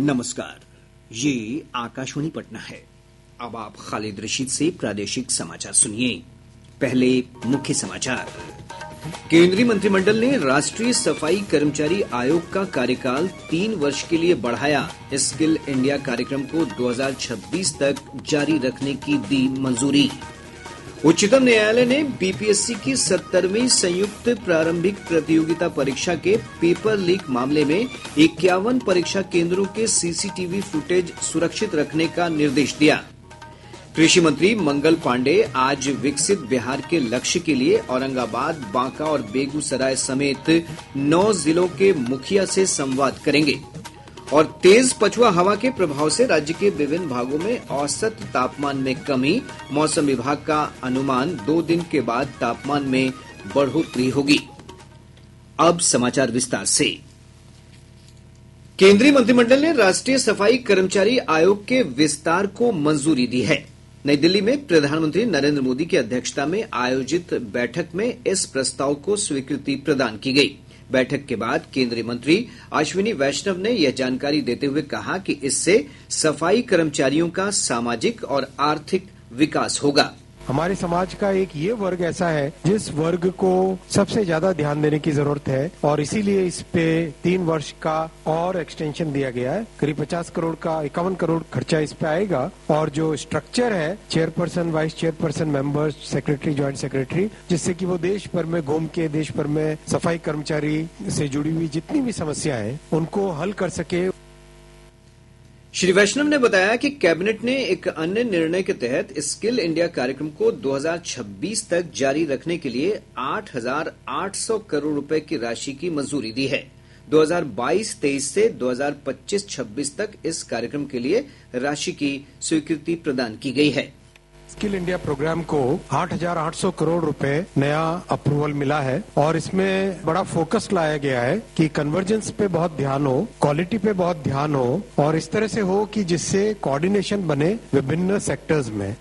नमस्कार, ये आकाशवाणी पटना है। अब आप खालिद रशीद से प्रादेशिक समाचार सुनिए। पहले मुख्य समाचार। केंद्रीय मंत्रिमंडल ने राष्ट्रीय सफाई कर्मचारी आयोग का कार्यकाल 3 वर्ष के लिए बढ़ाया। स्किल इंडिया कार्यक्रम को 2026 तक जारी रखने की दी मंजूरी। उच्चतम न्यायालय ने बीपीएससी की 70वीं संयुक्त प्रारंभिक प्रतियोगिता परीक्षा के पेपर लीक मामले में 51 परीक्षा केंद्रों के सीसीटीवी फुटेज सुरक्षित रखने का निर्देश दिया। कृषि मंत्री मंगल पांडे आज विकसित बिहार के लक्ष्य के लिए औरंगाबाद, बांका और बेगूसराय समेत 9 जिलों के मुखिया से संवाद करेंगे। और तेज पछुआ हवा के प्रभाव से राज्य के विभिन्न भागों में औसत तापमान में कमी। मौसम विभाग का अनुमान 2 दिन के बाद तापमान में बढ़ोतरी होगी। अब समाचार विस्तार से। केंद्रीय मंत्रिमंडल ने राष्ट्रीय सफाई कर्मचारी आयोग के विस्तार को मंजूरी दी है। नई दिल्ली में प्रधानमंत्री नरेंद्र मोदी की अध्यक्षता में आयोजित बैठक में इस प्रस्ताव को स्वीकृति प्रदान की गई। बैठक के बाद केंद्रीय मंत्री अश्विनी वैष्णव ने यह जानकारी देते हुए कहा कि इससे सफाई कर्मचारियों का सामाजिक और आर्थिक विकास होगा। हमारे समाज का एक ये वर्ग ऐसा है जिस वर्ग को सबसे ज्यादा ध्यान देने की जरूरत है और इसीलिए इस पे 3 वर्ष का और एक्सटेंशन दिया गया है। करीब 50 करोड़ का 51 करोड़ खर्चा इस पे आएगा और जो स्ट्रक्चर है chairperson, vice chairperson, members, secretary, joint secretary, जिससे कि वो देश भर में घूम के देश भर में सफाई कर्मचारी से जुड़ी हुई जितनी भी समस्या है उनको हल कर सके। श्री वैष्णव ने बताया कि कैबिनेट ने एक अन्य निर्णय के तहत स्किल इंडिया कार्यक्रम को 2026 तक जारी रखने के लिए 8,800 करोड़ रुपए की राशि की मंजूरी दी है। 2022-23 से 2025-26 तक इस कार्यक्रम के लिए राशि की स्वीकृति प्रदान की गई है। स्किल इंडिया प्रोग्राम को 8,800 करोड़ रुपए नया अप्रूवल मिला है और इसमें बड़ा फोकस लाया गया है कि कन्वर्जेंस पे बहुत ध्यान हो, क्वालिटी पे बहुत ध्यान हो और इस तरह से हो कि जिससे कोऑर्डिनेशन बने विभिन्न सेक्टर्स में।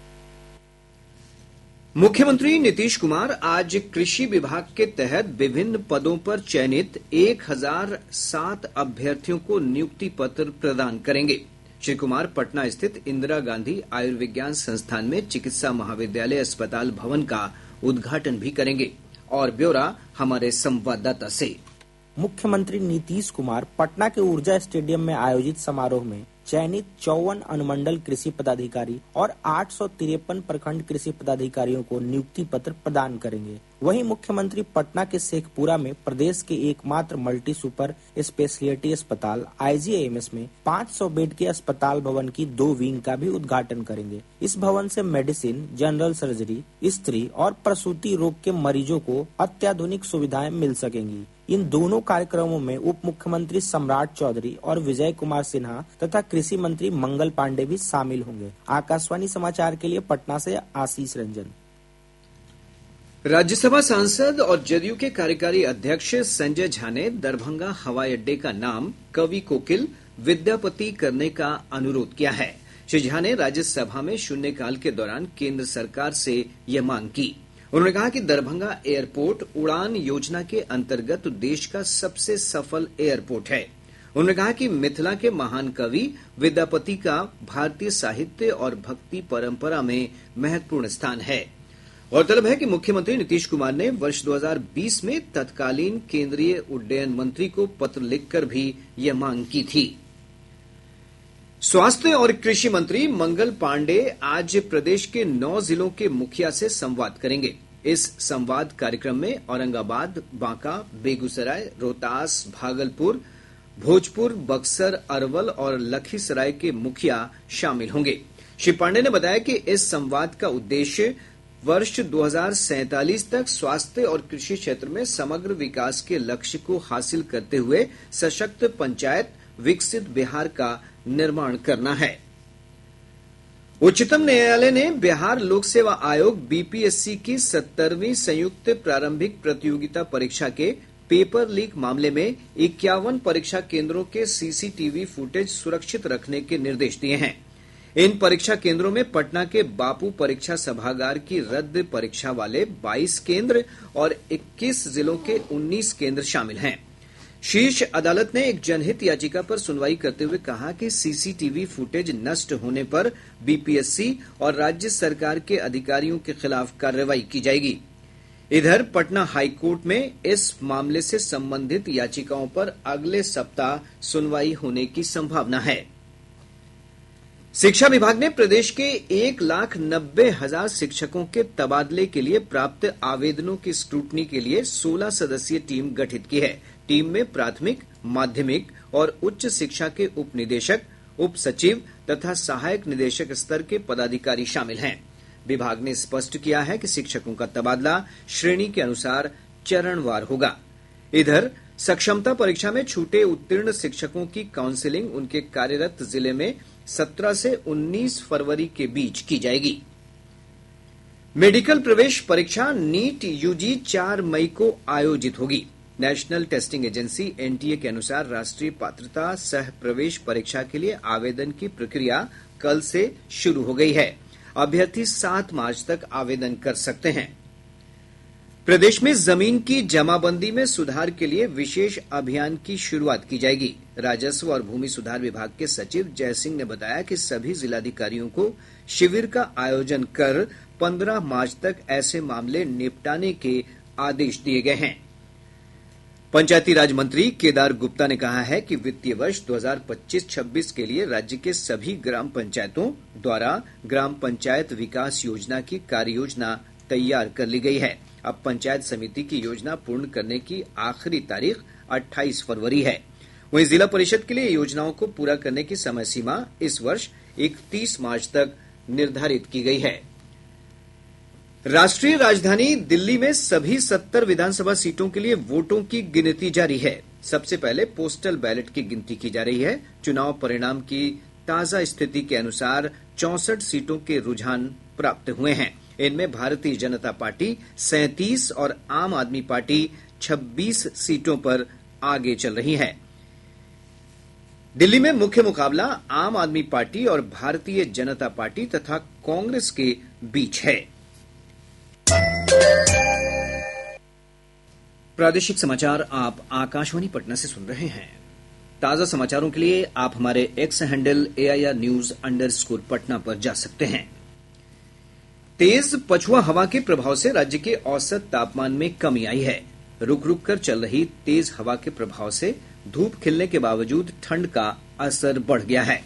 मुख्यमंत्री नीतीश कुमार आज कृषि विभाग के तहत विभिन्न पदों पर चयनित 1007 अभ्यर्थियों को नियुक्ति पत्र प्रदान करेंगे। श्री कुमार पटना स्थित इंदिरा गांधी आयुर्विज्ञान संस्थान में चिकित्सा महाविद्यालय अस्पताल भवन का उद्घाटन भी करेंगे। और ब्यौरा हमारे संवाददाता से। मुख्यमंत्री नीतीश कुमार पटना के ऊर्जा स्टेडियम में आयोजित समारोह में चयनित 54 अनुमंडल कृषि पदाधिकारी और 853 प्रखंड कृषि पदाधिकारियों को नियुक्ति पत्र प्रदान करेंगे। वहीं मुख्यमंत्री पटना के शेखपुरा में प्रदेश के एकमात्र मल्टी सुपर स्पेशलिटी अस्पताल आईजीआईएमएस में 500 बेड के अस्पताल भवन की 2 विंग का भी उद्घाटन करेंगे। इस भवन से मेडिसिन, जनरल सर्जरी, स्त्री और प्रसूति रोग के मरीजों को अत्याधुनिक सुविधाएं मिल सकेंगी। इन दोनों कार्यक्रमों में उप मुख्यमंत्री सम्राट चौधरी और विजय कुमार सिन्हा तथा कृषि मंत्री मंगल पांडे भी शामिल होंगे। आकाशवाणी समाचार के लिए पटना से आशीष रंजन। राज्यसभा सांसद और जदयू के कार्यकारी अध्यक्ष संजय झा ने दरभंगा हवाई अड्डे का नाम कवि कोकिल विद्यापति करने का अनुरोध किया है। श्री झा ने राज्यसभा में शून्यकाल के दौरान केंद्र सरकार से यह मांग की। उन्होंने कहा कि दरभंगा एयरपोर्ट उड़ान योजना के अंतर्गत देश का सबसे सफल एयरपोर्ट है। उन्होंने कहा कि मिथिला के महान कवि विद्यापति का भारतीय साहित्य और भक्ति परंपरा में महत्वपूर्ण स्थान है। गौरतलब है कि मुख्यमंत्री नीतीश कुमार ने वर्ष 2020 में तत्कालीन केंद्रीय उड्डयन मंत्री को पत्र लिखकर भी यह मांग की थी। स्वास्थ्य और कृषि मंत्री मंगल पांडे आज प्रदेश के 9 जिलों के मुखिया से संवाद करेंगे। इस संवाद कार्यक्रम में औरंगाबाद, बांका, बेगूसराय, रोहतास, भागलपुर, भोजपुर, बक्सर, अरवल और लखीसराय के मुखिया शामिल होंगे। श्री पांडे ने बताया कि इस संवाद का उद्देश्य वर्ष 2047 तक स्वास्थ्य और कृषि क्षेत्र में समग्र विकास के लक्ष्य को हासिल करते हुए सशक्त पंचायत, विकसित बिहार का निर्माण करना है। उच्चतम न्यायालय ने बिहार लोक सेवा आयोग बीपीएससी की 70वीं संयुक्त प्रारंभिक प्रतियोगिता परीक्षा के पेपर लीक मामले में 51 परीक्षा केंद्रों के सीसीटीवी फुटेज सुरक्षित रखने के निर्देश दिए हैं। इन परीक्षा केंद्रों में पटना के बापू परीक्षा सभागार की रद्द परीक्षा वाले 22 केंद्र और 21 जिलों के 19 केंद्र शामिल हैं। शीर्ष अदालत ने एक जनहित याचिका पर सुनवाई करते हुए कहा कि सीसीटीवी फुटेज नष्ट होने पर बीपीएससी और राज्य सरकार के अधिकारियों के खिलाफ कार्रवाई की जाएगी। इधर पटना हाईकोर्ट में इस मामले से संबंधित याचिकाओं पर अगले सप्ताह सुनवाई होने की संभावना है। शिक्षा विभाग ने प्रदेश के 1,90,000 शिक्षकों के तबादले के लिए प्राप्त आवेदनों की स्क्रूटनी के लिए 16 सदस्यीय टीम गठित की है। टीम में प्राथमिक, माध्यमिक और उच्च शिक्षा के उप निदेशक, उप सचिव तथा सहायक निदेशक स्तर के पदाधिकारी शामिल हैं। विभाग ने स्पष्ट किया है कि शिक्षकों का तबादला श्रेणी के अनुसार चरणवार होगा। इधर सक्षमता परीक्षा में छूटे उत्तीर्ण शिक्षकों की काउंसिलिंग उनके कार्यरत जिले में 17 से 19 फरवरी के बीच की जाएगी। मेडिकल प्रवेश परीक्षा नीट यूजी 4 मई को आयोजित होगी। नेशनल टेस्टिंग एजेंसी एनटीए के अनुसार राष्ट्रीय पात्रता सह प्रवेश परीक्षा के लिए आवेदन की प्रक्रिया कल से शुरू हो गई है। अभ्यर्थी 7 मार्च तक आवेदन कर सकते हैं। प्रदेश में जमीन की जमाबंदी में सुधार के लिए विशेष अभियान की शुरुआत की जाएगी। राजस्व और भूमि सुधार विभाग के सचिव जय सिंह ने बताया कि सभी जिलाधिकारियों को शिविर का आयोजन कर 15 मार्च तक ऐसे मामले निपटाने के आदेश दिए गए हैं। पंचायती राज मंत्री केदार गुप्ता ने कहा है कि वित्तीय वर्ष 2025-26 के लिए राज्य के सभी ग्राम पंचायतों द्वारा ग्राम पंचायत विकास योजना की कार्ययोजना तैयार कर ली गई है। अब पंचायत समिति की योजना पूर्ण करने की आखिरी तारीख 28 फरवरी है। वहीं जिला परिषद के लिए योजनाओं को पूरा करने की समय सीमा इस वर्ष 31 मार्च तक निर्धारित की गई है। राष्ट्रीय राजधानी दिल्ली में सभी 70 विधानसभा सीटों के लिए वोटों की गिनती जारी है। सबसे पहले पोस्टल बैलेट की गिनती की जा रही है। चुनाव परिणाम की ताजा स्थिति के अनुसार 64 सीटों के रुझान प्राप्त हुए हैं। इनमें भारतीय जनता पार्टी 37 और आम आदमी पार्टी 26 सीटों पर आगे चल रही है। दिल्ली में मुख्य मुकाबला आम आदमी पार्टी और भारतीय जनता पार्टी तथा कांग्रेस के बीच है। प्रादेशिक समाचार आप आकाशवाणी पटना से सुन रहे हैं। ताजा समाचारों के लिए आप हमारे एक्स हैंडल AIR_News_पटना पर जा सकते हैं। तेज पछुआ हवा के प्रभाव से राज्य के औसत तापमान में कमी आई है। रुक रुक कर चल रही तेज हवा के प्रभाव से धूप खिलने के बावजूद ठंड का असर बढ़ गया है।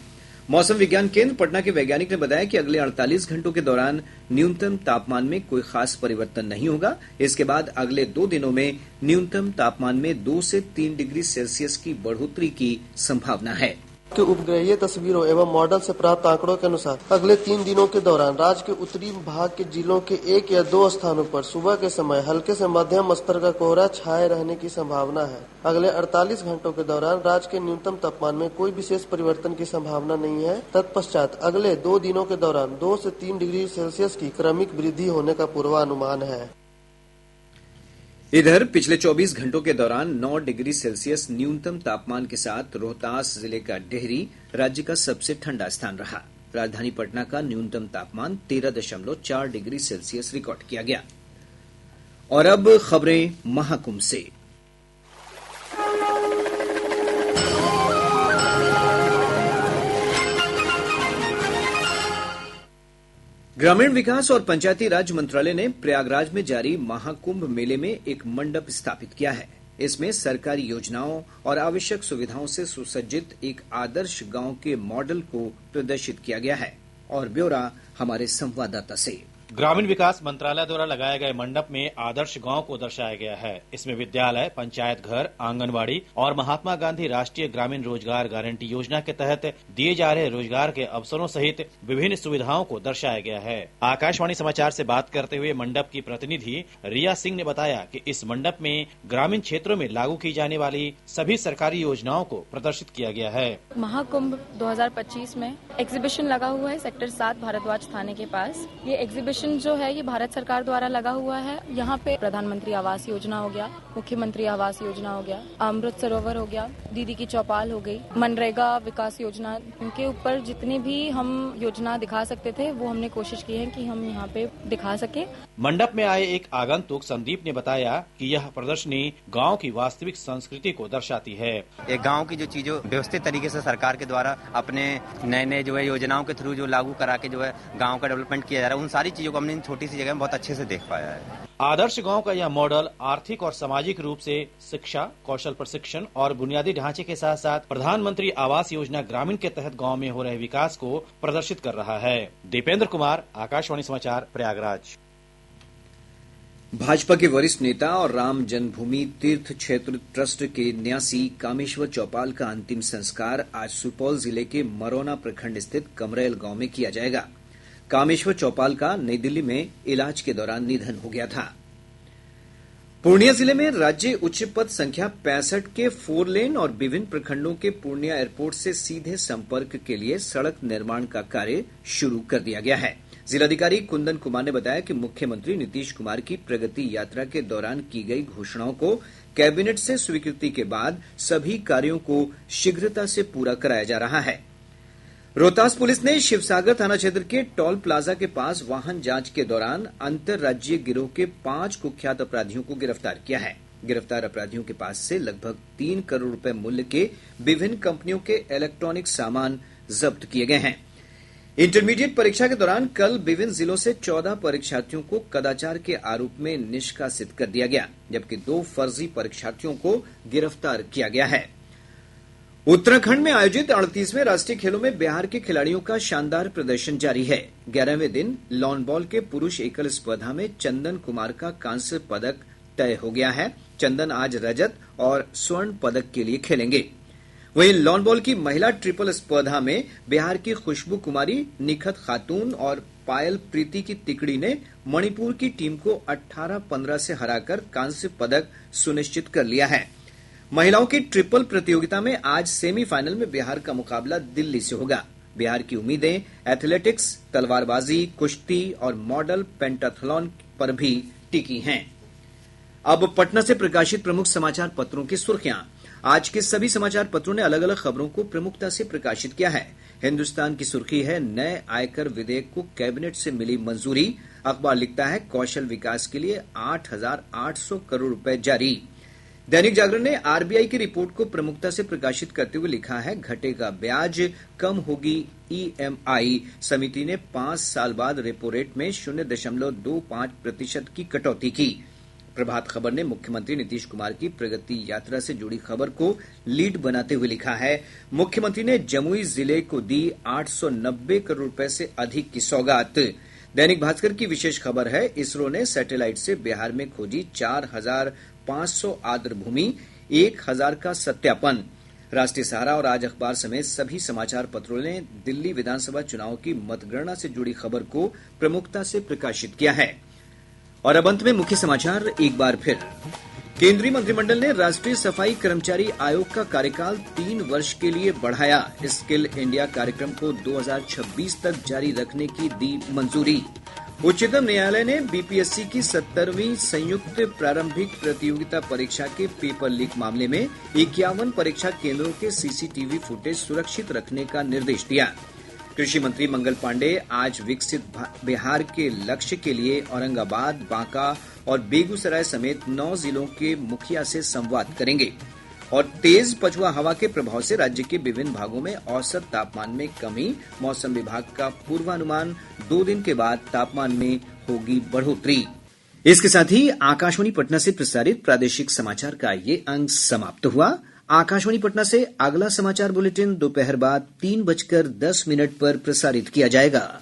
मौसम विज्ञान केंद्र पटना के वैज्ञानिक ने बताया कि अगले 48 घंटों के दौरान न्यूनतम तापमान में कोई खास परिवर्तन नहीं होगा। इसके बाद अगले 2 दिनों में न्यूनतम तापमान में 2 से 3 डिग्री सेल्सियस की बढ़ोतरी की संभावना है। के उपग्रहीय तस्वीरों एवं मॉडल से प्राप्त आंकड़ों के अनुसार अगले 3 दिनों के दौरान राज्य के उत्तरी भाग के जिलों के 1 या 2 स्थानों पर सुबह के समय हल्के से मध्यम स्तर का कोहरा छाए रहने की संभावना है। अगले 48 घंटों के दौरान राज्य के न्यूनतम तापमान में कोई विशेष परिवर्तन की संभावना नहीं है। तत्पश्चात अगले 2 दिनों के दौरान 2 से 3 डिग्री सेल्सियस की क्रमिक वृद्धि होने का पूर्वानुमान है। इधर पिछले 24 घंटों के दौरान 9 डिग्री सेल्सियस न्यूनतम तापमान के साथ रोहतास जिले का डेहरी राज्य का सबसे ठंडा स्थान रहा। राजधानी पटना का न्यूनतम तापमान 13.4 डिग्री सेल्सियस रिकॉर्ड किया गया। और अब खबरें महाकुंभ से। ग्रामीण विकास और पंचायती राज मंत्रालय ने प्रयागराज में जारी महाकुंभ मेले में एक मंडप स्थापित किया है। इसमें सरकारी योजनाओं और आवश्यक सुविधाओं से सुसज्जित एक आदर्श गांव के मॉडल को प्रदर्शित किया गया है। और ब्यौरा हमारे संवाददाता से। ग्रामीण विकास मंत्रालय द्वारा लगाए गए मंडप में आदर्श गांव को दर्शाया गया है। इसमें विद्यालय, पंचायत घर, आंगनबाड़ी और महात्मा गांधी राष्ट्रीय ग्रामीण रोजगार गारंटी योजना के तहत दिए जा रहे रोजगार के अवसरों सहित विभिन्न सुविधाओं को दर्शाया गया है। आकाशवाणी समाचार से बात करते हुए मंडप की प्रतिनिधि रिया सिंह ने बताया कि इस मंडप में ग्रामीण क्षेत्रों में लागू की जाने वाली सभी सरकारी योजनाओं को प्रदर्शित किया गया है। महाकुंभ 2025 में एग्जीबिशन लगा हुआ है सेक्टर 7 भारद्वाज थाने के पास। ये एग्जीबिशन प्रदर्शन जो है ये भारत सरकार द्वारा लगा हुआ है। यहाँ पे प्रधानमंत्री आवास योजना हो गया, मुख्यमंत्री आवास योजना हो गया, अमृत सरोवर हो गया, दीदी की चौपाल हो गई, मनरेगा विकास योजना, इनके ऊपर जितनी भी हम योजना दिखा सकते थे वो हमने कोशिश की है कि हम यहाँ पे दिखा सके। मंडप में आए एक आगंतुक संदीप ने बताया कि यह प्रदर्शनी गांव की वास्तविक संस्कृति को दर्शाती है। एक गांव की जो चीजों व्यवस्थित तरीके से सरकार के द्वारा अपने नए नए जो है योजनाओं के थ्रू जो लागू करा के जो है गांव का डेवलपमेंट किया जा रहा है, उन सारी चीजों को हमने इन छोटी सी जगह में बहुत अच्छे से देख पाया है। आदर्श गांव का यह मॉडल आर्थिक और सामाजिक रूप से शिक्षा, कौशल प्रशिक्षण और बुनियादी ढांचे के साथ साथ प्रधानमंत्री आवास योजना ग्रामीण के तहत गांव में हो रहे विकास को प्रदर्शित कर रहा है। दीपेंद्र कुमार, आकाशवाणी समाचार, प्रयागराज। भाजपा के वरिष्ठ नेता और राम जन्मभूमि तीर्थ क्षेत्र ट्रस्ट के न्यासी कामेश्वर चौपाल का अंतिम संस्कार आज सुपौल जिले के मरौना प्रखंड स्थित कमरैल गांव में किया जाएगा। कामेश्वर चौपाल का नई दिल्ली में इलाज के दौरान निधन हो गया था। पूर्णिया जिले में राज्य उच्च पथ संख्या 65 के 4 लेन और विभिन्न प्रखंडों के पूर्णिया एयरपोर्ट से सीधे संपर्क के लिए सड़क निर्माण का कार्य शुरू कर दिया गया है। जिलाधिकारी कुंदन कुमार ने बताया कि मुख्यमंत्री नीतीश कुमार की प्रगति यात्रा के दौरान की गई घोषणाओं को कैबिनेट से स्वीकृति के बाद सभी कार्यों को शीघ्रता से पूरा कराया जा रहा है। रोहतास पुलिस ने शिवसागर थाना क्षेत्र के टोल प्लाजा के पास वाहन जांच के दौरान अंतर्राज्यीय गिरोह के 5 कुख्यात अपराधियों को गिरफ्तार किया है। गिरफ्तार अपराधियों के पास से लगभग 3 करोड़ रुपए मूल्य के विभिन्न कंपनियों के इलेक्ट्रॉनिक सामान जब्त किए गए हैं। इंटरमीडिएट परीक्षा के दौरान कल विभिन्न जिलों से 14 परीक्षार्थियों को कदाचार के आरोप में निष्कासित कर दिया गया, जबकि 2 फर्जी परीक्षार्थियों को गिरफ्तार किया गया है। उत्तराखंड में आयोजित 38वें राष्ट्रीय खेलों में बिहार के खिलाड़ियों का शानदार प्रदर्शन जारी है। 11वें दिन लॉन बॉल के पुरुष एकल स्पर्धा में चंदन कुमार का कांस्य पदक तय हो गया है। चंदन आज रजत और स्वर्ण पदक के लिए खेलेंगे। वहीं लॉन बॉल की महिला ट्रिपल स्पर्धा में बिहार की खुशबू कुमारी, निखत खातून और पायल प्रीति की तिकड़ी ने मणिपुर की टीम को 18-15 से हराकर कांस्य पदक सुनिश्चित कर लिया है। महिलाओं की ट्रिपल प्रतियोगिता में आज सेमीफाइनल में बिहार का मुकाबला दिल्ली से होगा। बिहार की उम्मीदें एथलेटिक्स, तलवारबाजी, कुश्ती और मॉडल पेंटाथलॉन पर भी टिकी हैं। अब पटना से प्रकाशित प्रमुख समाचार पत्रों की सुर्खियां। आज के सभी समाचार पत्रों ने अलग अलग खबरों को प्रमुखता से प्रकाशित किया है। हिन्दुस्तान की सुर्खी है नए आयकर विधेयक को कैबिनेट से मिली मंजूरी। अखबार लिखता है कौशल विकास के लिए 8,800 करोड़ रुपए जारी। दैनिक जागरण ने आरबीआई की रिपोर्ट को प्रमुखता से प्रकाशित करते हुए लिखा है घटेगा ब्याज, कम होगी ईएमआई। समिति ने 5 साल बाद रेपो रेट में 0.25% की कटौती की। प्रभात खबर ने मुख्यमंत्री नीतीश कुमार की प्रगति यात्रा से जुड़ी खबर को लीड बनाते हुए लिखा है मुख्यमंत्री ने जमुई जिले को दी 890 करोड़ रुपए से अधिक की सौगात। दैनिक भास्कर की विशेष खबर है इसरो ने सैटेलाइट से बिहार में खोजी 4,500 आर्द्र भूमि, 1,000 का सत्यापन। राष्ट्रीय सहारा और आज अखबार समेत सभी समाचार पत्रों ने दिल्ली विधानसभा चुनाव की मतगणना से जुड़ी खबर को प्रमुखता से प्रकाशित किया है। और अब अंत में मुख्य समाचार एक बार फिर। केंद्रीय मंत्रिमंडल ने राष्ट्रीय सफाई कर्मचारी आयोग का कार्यकाल 3 वर्ष के लिए बढ़ाया। स्किल इंडिया कार्यक्रम को 2026 तक जारी रखने की दी मंजूरी। उच्चतम न्यायालय ने बीपीएससी की 70वीं संयुक्त प्रारंभिक प्रतियोगिता परीक्षा के पेपर लीक मामले में 51 परीक्षा केंद्रों के सीसीटीवी फुटेज सुरक्षित रखने का निर्देश दिया। कृषि मंत्री मंगल पांडेय आज विकसित बिहार के लक्ष्य के लिए औरंगाबाद, बांका और बेगूसराय समेत 9 जिलों के मुखिया से संवाद करेंगे। और तेज पछुआ हवा के प्रभाव से राज्य के विभिन्न भागों में औसत तापमान में कमी। मौसम विभाग का पूर्वानुमान 2 दिन के बाद तापमान में होगी बढ़ोतरी। इसके साथ ही आकाशवाणी पटना से प्रसारित प्रादेशिक समाचार का ये अंक समाप्त हुआ। आकाशवाणी पटना से अगला समाचार बुलेटिन दोपहर बाद 3:10 पर प्रसारित किया जाएगा।